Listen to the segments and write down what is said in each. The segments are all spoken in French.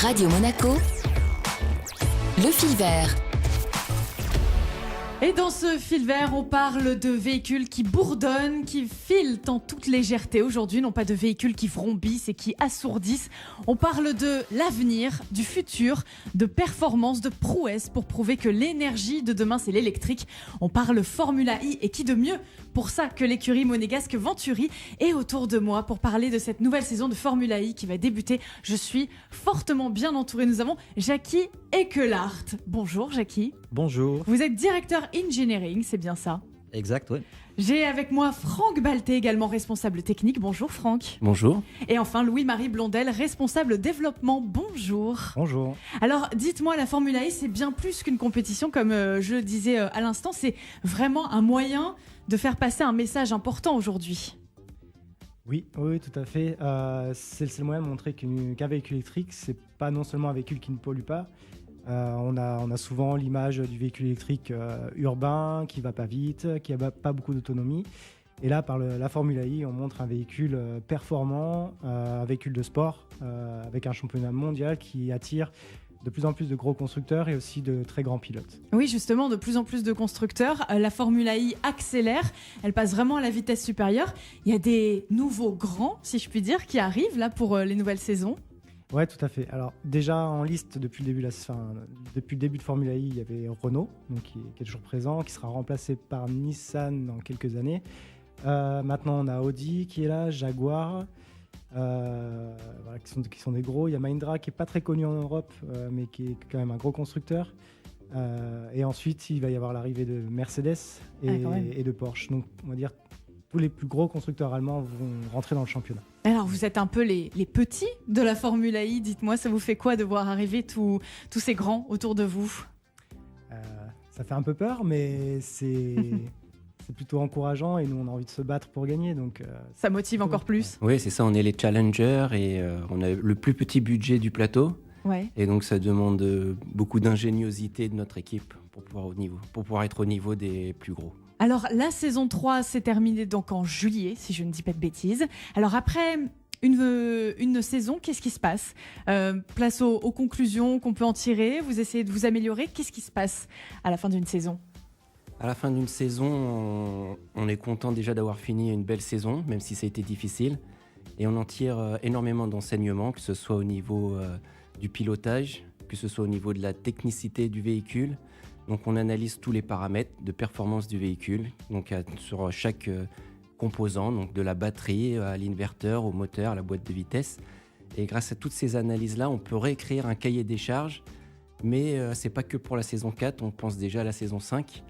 Radio Monaco, le fil vert. Et dans ce fil vert, on parle de véhicules qui bourdonnent, qui filent en toute légèreté. Aujourd'hui, non pas de véhicules qui vrombissent et qui assourdissent. On parle de l'avenir, du futur, de performance, de prouesse pour prouver que l'énergie de demain, c'est l'électrique. On parle Formula E et qui de mieux pour ça que l'écurie monégasque Venturi est autour de moi pour parler de cette nouvelle saison de Formula E qui va débuter. Je suis fortement bien entourée. Nous avons Jackie Ekelart. Bonjour Jackie. Bonjour. Vous êtes directeur engineering, c'est bien ça? Exact, oui. J'ai avec moi Franck Balté, également responsable technique. Bonjour Franck. Bonjour. Et enfin Louis-Marie Blondel, responsable développement. Bonjour. Bonjour. Alors dites-moi, la Formula E, c'est bien plus qu'une compétition, comme je le disais à l'instant. C'est vraiment un moyen de faire passer un message important aujourd'hui. Oui, tout à fait. C'est le moyen de montrer qu'un véhicule électrique, c'est pas non seulement un véhicule qui ne pollue pas. On a souvent l'image du véhicule électrique urbain, qui va pas vite, qui n'a pas beaucoup d'autonomie. Et là, par la Formula E, on montre un véhicule performant, un véhicule de sport, avec un championnat mondial qui attire de plus en plus de gros constructeurs et aussi de très grands pilotes. Oui, justement, de plus en plus de constructeurs. La Formula E accélère, elle passe vraiment à la vitesse supérieure. Il y a des nouveaux grands, si je puis dire, qui arrivent là pour les nouvelles saisons. Ouais, tout à fait. Alors déjà en liste depuis le début de Formula E, il y avait Renault, donc qui est toujours présent, qui sera remplacé par Nissan dans quelques années. Maintenant on a Audi qui est là, Jaguar, qui sont des gros. Il y a Mahindra qui est pas très connu en Europe, mais qui est quand même un gros constructeur. Et ensuite il va y avoir l'arrivée de Mercedes et de Porsche. Donc on va dire tous les plus gros constructeurs allemands vont rentrer dans le championnat. Alors, vous êtes un peu les petits de la Formula E. Dites-moi, ça vous fait quoi de voir arriver tous ces grands autour de vous? Ça fait un peu peur, mais c'est plutôt encourageant et nous, on a envie de se battre pour gagner. Donc, ça motive encore plus. Oui, c'est ça, on est les challengers et on a le plus petit budget du plateau. Ouais. Et donc, ça demande beaucoup d'ingéniosité de notre équipe pour pouvoir être au niveau des plus gros. Alors, la saison 3 s'est terminée donc en juillet, si je ne dis pas de bêtises. Alors, après une saison, qu'est-ce qui se passe? Place aux conclusions qu'on peut en tirer. Vous essayez de vous améliorer. Qu'est-ce qui se passe à la fin d'une saison? À la fin d'une saison, on est content déjà d'avoir fini une belle saison, même si ça a été difficile. Et on en tire énormément d'enseignements, que ce soit au niveau du pilotage, que ce soit au niveau de la technicité du véhicule. Donc on analyse tous les paramètres de performance du véhicule, donc sur chaque composant, donc de la batterie à l'inverteur, au moteur, à la boîte de vitesse. Et grâce à toutes ces analyses-là, on peut réécrire un cahier des charges, mais c'est pas que pour la saison 4, on pense déjà à la saison 5.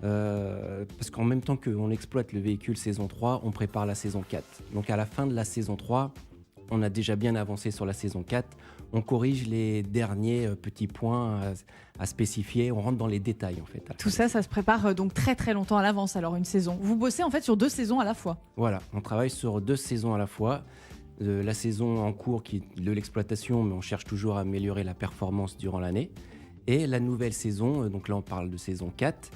Parce qu'en même temps qu'on exploite le véhicule saison 3, on prépare la saison 4. Donc à la fin de la saison 3, on a déjà bien avancé sur la saison 4. On corrige les derniers petits points à spécifier. On rentre dans les détails, en fait. Tout ça, ça se prépare donc très très longtemps à l'avance, alors une saison. Vous bossez en fait sur 2 saisons à la fois. Voilà, on travaille sur 2 saisons à la fois. La saison en cours qui est de l'exploitation, mais on cherche toujours à améliorer la performance durant l'année. Et la nouvelle saison, donc là on parle de saison 4.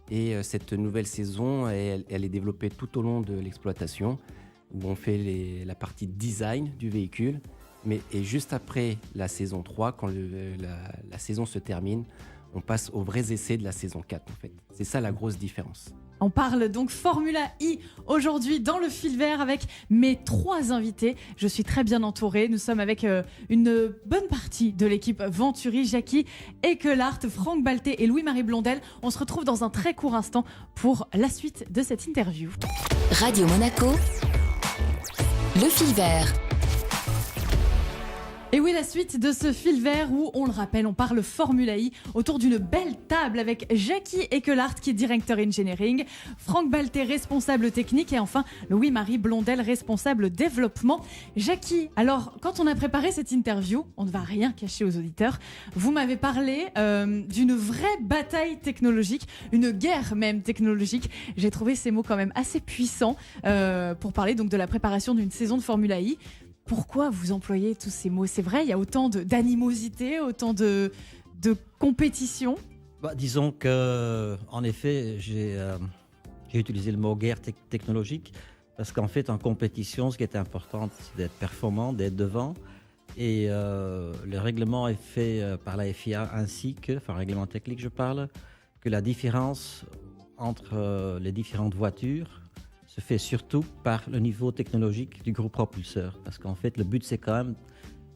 Et cette nouvelle saison, elle est développée tout au long de l'exploitation, où on fait la partie design du véhicule. Et juste après la saison 3, quand la saison se termine, on passe aux vrais essais de la saison 4 en fait. C'est ça la grosse différence. On parle donc Formula E aujourd'hui dans le fil vert avec mes 3 invités. Je suis très bien entourée. Nous sommes avec une bonne partie de l'équipe Venturi, Jackie Ekelart, Franck Balté et Louis-Marie Blondel. On se retrouve dans un très court instant pour la suite de cette interview. Radio Monaco, le fil vert. Et oui, la suite de ce fil vert où, on le rappelle, on parle Formula E autour d'une belle table avec Jackie Ekelart qui est directeur engineering, Franck Balté, responsable technique et enfin Louis-Marie Blondel, responsable développement. Jackie, alors quand on a préparé cette interview, on ne va rien cacher aux auditeurs, vous m'avez parlé d'une vraie bataille technologique, une guerre même technologique. J'ai trouvé ces mots quand même assez puissants pour parler donc de la préparation d'une saison de Formula E. Pourquoi vous employez tous ces mots? C'est vrai, il y a autant d'animosité, autant de compétition. Disons que, en effet, j'ai utilisé le mot guerre technologique parce qu'en fait, en compétition, ce qui est important, c'est d'être performant, d'être devant. Et le règlement est fait par la FIA ainsi que, enfin règlement technique je parle, que la différence entre les différentes voitures se fait surtout par le niveau technologique du groupe propulseur. Parce qu'en fait, le but, c'est quand même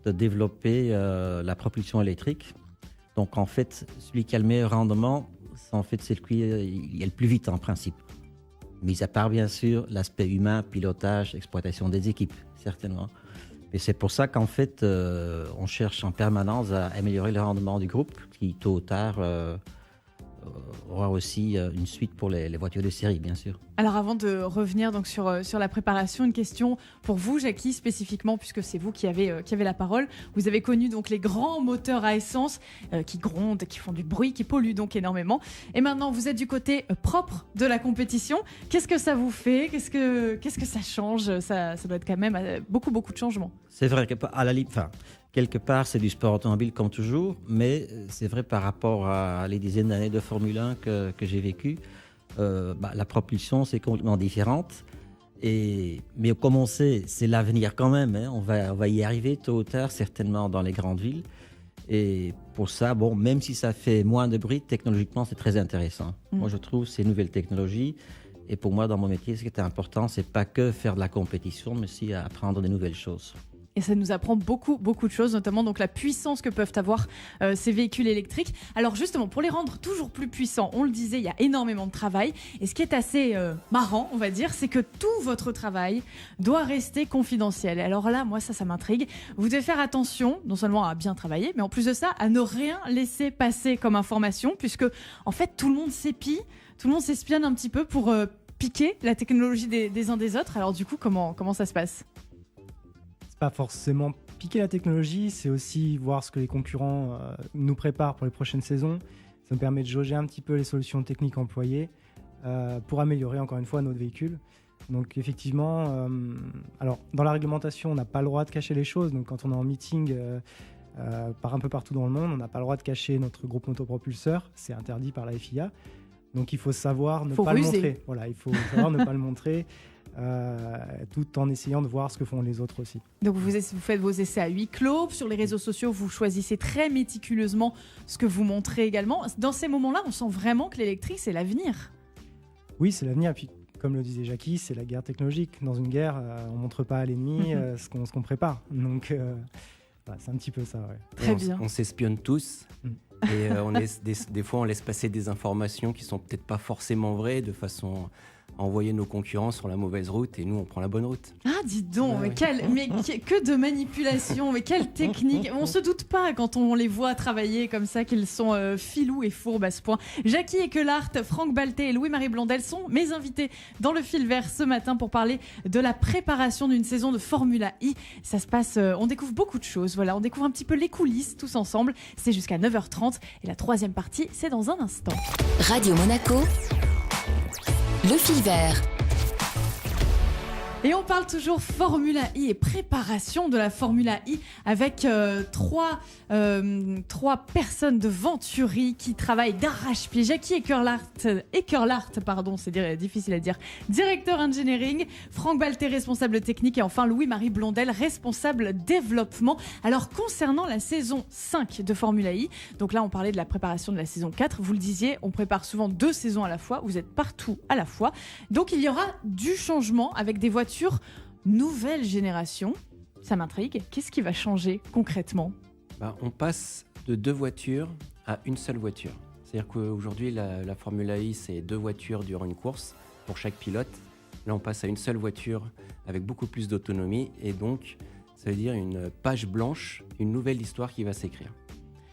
de développer la propulsion électrique. Donc, en fait, celui qui a le meilleur rendement, c'est en fait celui qui est le plus vite, en principe. Mis à part, bien sûr, l'aspect humain, pilotage, exploitation des équipes, certainement. Et c'est pour ça qu'en fait, on cherche en permanence à améliorer le rendement du groupe, qui, tôt ou tard, aura aussi une suite pour les voitures de série, bien sûr. Alors avant de revenir donc sur la préparation, une question pour vous, Jackie, spécifiquement, puisque c'est vous qui avez la parole. Vous avez connu donc les grands moteurs à essence qui grondent, qui font du bruit, qui polluent donc énormément. Et maintenant, vous êtes du côté propre de la compétition. Qu'est-ce que ça vous fait ? Qu'est-ce que ça change ? Ça doit être quand même beaucoup de changements. C'est vrai quelque part, c'est du sport automobile comme toujours, mais c'est vrai par rapport à les dizaines d'années de Formule 1 que j'ai vécu, la propulsion, c'est complètement différente. Mais comme on sait, c'est l'avenir quand même. Hein. On va y arriver tôt ou tard, certainement dans les grandes villes. Et pour ça, même si ça fait moins de bruit, technologiquement, c'est très intéressant. Moi, je trouve ces nouvelles technologies. Et pour moi, dans mon métier, ce qui est important, c'est pas que faire de la compétition, mais aussi apprendre des nouvelles choses. Et ça nous apprend beaucoup de choses, notamment donc la puissance que peuvent avoir ces véhicules électriques. Alors justement, pour les rendre toujours plus puissants, on le disait, il y a énormément de travail. Et ce qui est assez marrant, on va dire, c'est que tout votre travail doit rester confidentiel. Alors là, moi, ça m'intrigue. Vous devez faire attention, non seulement à bien travailler, mais en plus de ça, à ne rien laisser passer comme information, puisque en fait, tout le monde s'épie, tout le monde s'espionne un petit peu pour piquer la technologie des uns des autres. Alors du coup, comment ça se passe ? Pas forcément piquer la technologie, c'est aussi voir ce que les concurrents nous préparent pour les prochaines saisons. Ça nous permet de jauger un petit peu les solutions techniques employées pour améliorer encore une fois notre véhicule. Donc effectivement, alors dans la réglementation, on n'a pas le droit de cacher les choses. Donc quand on est en meeting par un peu partout dans le monde, on n'a pas le droit de cacher notre groupe motopropulseur. C'est interdit par la FIA. Donc il faut savoir ne pas le montrer. Voilà, il faut savoir ne pas le montrer. Tout en essayant de voir ce que font les autres aussi. Donc vous faites vos essais à huis clos. Sur les réseaux sociaux, vous choisissez très méticuleusement ce que vous montrez également. Dans ces moments-là, on sent vraiment que l'électrique, c'est l'avenir. Oui, c'est l'avenir. Et puis, comme le disait Jackie, c'est la guerre technologique. Dans une guerre, on ne montre pas à l'ennemi ce qu'on prépare. Donc, c'est un petit peu ça. Ouais. Très bien. On s'espionne tous. Et des fois, on laisse passer des informations qui ne sont peut-être pas forcément vraies de façon envoyer nos concurrents sur la mauvaise route et nous on prend la bonne route. Ah dis donc, que de manipulation, mais quelle technique. On se doute pas quand on les voit travailler comme ça qu'ils sont filous et fourbes à ce point. Jackie Ekelhart, Franck Baltet et Louis-Marie Blondel sont mes invités dans le fil vert ce matin pour parler de la préparation d'une saison de Formula I. Ça se passe, on découvre beaucoup de choses, voilà, on découvre un petit peu les coulisses tous ensemble. C'est jusqu'à 9h30 et la troisième partie, c'est dans un instant. Radio Monaco, le fil vert. Et on parle toujours Formula I et préparation de la Formula I avec trois personnes de Venturi qui travaillent d'arrache-pied. Jackie Ekelhart, c'est difficile à dire, directeur engineering, Franck Baltet, responsable technique et enfin Louis-Marie Blondel, responsable développement. Alors concernant la saison 5 de Formula I, donc là on parlait de la préparation de la saison 4, vous le disiez, on prépare souvent 2 saisons à la fois, vous êtes partout à la fois. Donc il y aura du changement avec des voitures nouvelle génération. Ça m'intrigue. Qu'est-ce qui va changer concrètement ? On passe de 2 voitures à une seule voiture. C'est-à-dire qu'aujourd'hui, la Formula I, c'est 2 voitures durant une course pour chaque pilote. Là, on passe à une seule voiture avec beaucoup plus d'autonomie. Et donc, ça veut dire une page blanche, une nouvelle histoire qui va s'écrire.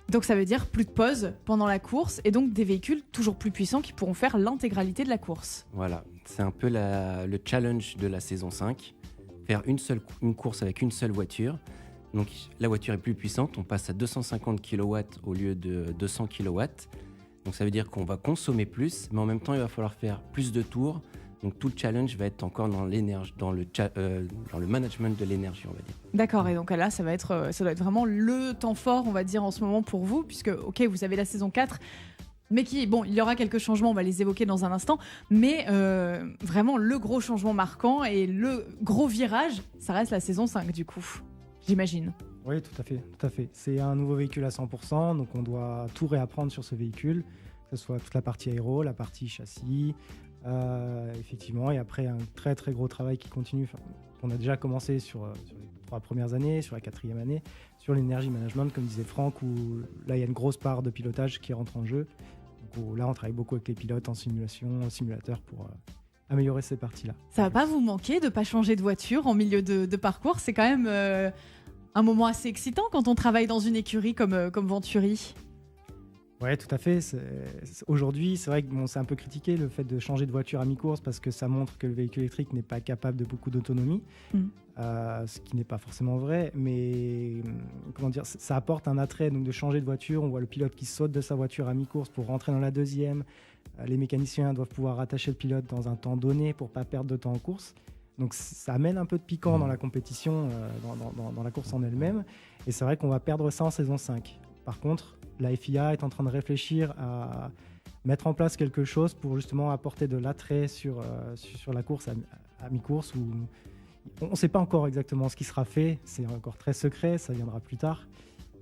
Donc ça veut dire plus de pause pendant la course et donc des véhicules toujours plus puissants qui pourront faire l'intégralité de la course. Voilà, c'est un peu le challenge de la saison 5. Faire une course avec une seule voiture. Donc la voiture est plus puissante, on passe à 250 kW au lieu de 200 kW. Donc ça veut dire qu'on va consommer plus, mais en même temps il va falloir faire plus de tours. Donc tout le challenge va être encore dans l'énergie, dans le management de l'énergie, on va dire. D'accord, et donc là ça doit être vraiment le temps fort, on va dire en ce moment pour vous, puisque ok vous avez la saison 4, mais il y aura quelques changements, on va les évoquer dans un instant, mais vraiment le gros changement marquant et le gros virage, ça reste la saison 5 du coup, j'imagine. Oui, tout à fait, tout à fait. C'est un nouveau véhicule à 100%, donc on doit tout réapprendre sur ce véhicule, que ce soit toute la partie aéro, la partie châssis, effectivement, et après un très très gros travail qui continue. Enfin, on a déjà commencé sur les 3 premières années, sur la 4e année, sur l'énergie management, comme disait Franck, où là il y a une grosse part de pilotage qui rentre en jeu. Donc, là on travaille beaucoup avec les pilotes en simulation, en simulateur pour améliorer ces parties-là. Ça va pas vous manquer de pas changer de voiture en milieu de parcours? C'est quand même un moment assez excitant quand on travaille dans une écurie comme Venturi. Ouais, tout à fait. Aujourd'hui, c'est vrai que c'est un peu critiqué le fait de changer de voiture à mi-course parce que ça montre que le véhicule électrique n'est pas capable de beaucoup d'autonomie, ce qui n'est pas forcément vrai. Mais comment dire, ça apporte un attrait donc de changer de voiture. On voit le pilote qui saute de sa voiture à mi-course pour rentrer dans la deuxième. Les mécaniciens doivent pouvoir rattacher le pilote dans un temps donné pour pas perdre de temps en course. Donc ça amène un peu de piquant dans la compétition, dans la course en elle-même. Et c'est vrai qu'on va perdre ça en saison 5. Par contre, la FIA est en train de réfléchir à mettre en place quelque chose pour justement apporter de l'attrait sur la course à mi-course. Où on ne sait pas encore exactement ce qui sera fait, c'est encore très secret, ça viendra plus tard.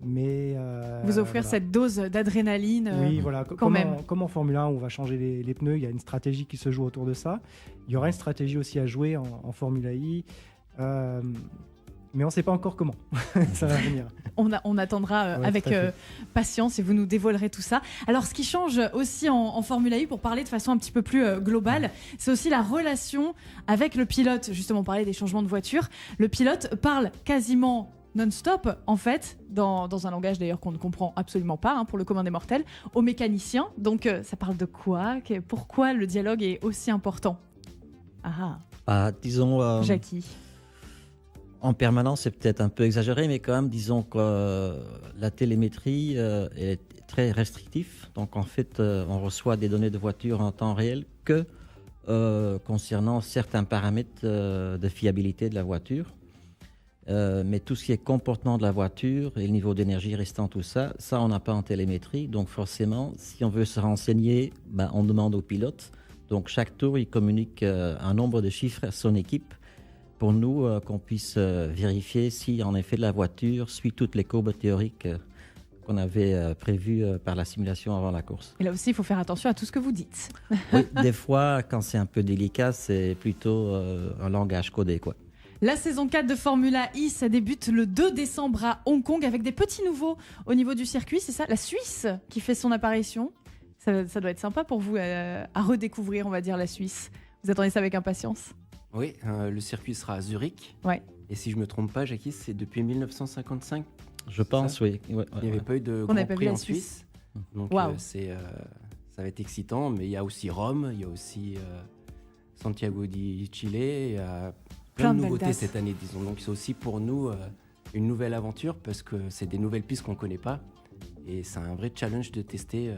Mais vous offrir voilà. cette dose d'adrénaline Oui, voilà. même. Comme en Formule 1 où on va changer les pneus, il y a une stratégie qui se joue autour de ça. Il y aura une stratégie aussi à jouer en Formule I. Mais on ne sait pas encore comment ça va venir. On attendra Ouais, avec tout à fait. patience et vous nous dévoilerez tout ça. Alors, ce qui change aussi en Formule I, pour parler de façon un petit peu plus globale, c'est aussi la relation avec le pilote. Justement, on parlait des changements de voiture. Le pilote parle quasiment non-stop, en fait, dans un langage d'ailleurs qu'on ne comprend absolument pas, pour le commun des mortels, aux mécaniciens. Donc, ça parle de quoi? Pourquoi le dialogue est aussi important? Disons... Jackie. En permanence, c'est peut-être un peu exagéré, mais quand même, disons que la télémétrie est très restrictive. Donc, en fait, on reçoit des données de voiture en temps réel que concernant certains paramètres de fiabilité de la voiture. Mais tout ce qui est comportement de la voiture et le niveau d'énergie restant, tout ça, on n'a pas en télémétrie. Donc, forcément, si on veut se renseigner, on demande au pilote. Donc, chaque tour, il communique un nombre de chiffres à son équipe pour nous, qu'on puisse vérifier si, en effet, la voiture suit toutes les courbes théoriques qu'on avait prévues par la simulation avant la course. Et là aussi, il faut faire attention à tout ce que vous dites. Oui, des fois, quand c'est un peu délicat, c'est plutôt un langage codé, quoi. La saison 4 de Formula I, ça débute le 2 décembre à Hong Kong avec des petits nouveaux au niveau du circuit, c'est ça? La Suisse qui fait son apparition. Ça doit être sympa pour vous à redécouvrir, on va dire, la Suisse. Vous attendez ça avec impatience? Oui, le circuit sera à Zurich. Ouais. Et si je ne me trompe pas, Jackie, c'est depuis 1955. Je pense, oui. Ouais, Il n'y avait pas eu de On n'avait Grand pas vu Prix la en Suisse. Suisse. Donc Waouh. ça va être excitant, mais il y a aussi Rome, il y a aussi Santiago di Chile, il y a Plein plein de de belles nouveautés dates. cette année, disons. Donc c'est aussi pour nous une nouvelle aventure parce que c'est des nouvelles pistes qu'on ne connaît pas. Et c'est un vrai challenge de tester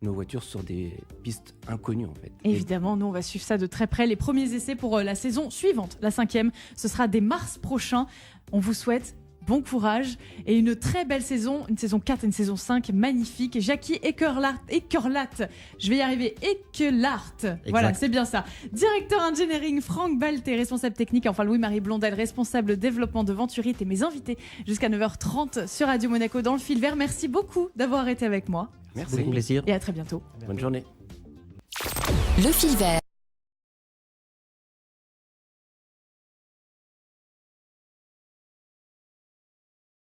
nos voitures sur des pistes inconnues en fait. Évidemment, nous on va suivre ça de très près. Les premiers essais pour la saison suivante, la 5e, ce sera dès mars prochain. On vous souhaite bon courage et une très belle saison, une saison 4 et une saison 5 magnifique. Jackie Ekerlaert, je vais y arriver, Ekerlaert, voilà, c'est bien ça. Directeur engineering, Franck Balté, responsable technique, enfin Louis-Marie Blondel, responsable développement de Venturi, et mes invités jusqu'à 9h30 sur Radio Monaco dans le fil vert. Merci beaucoup d'avoir été avec moi. Merci. Beaucoup plaisir. Et à très bientôt. Bonne journée. Le fil vert.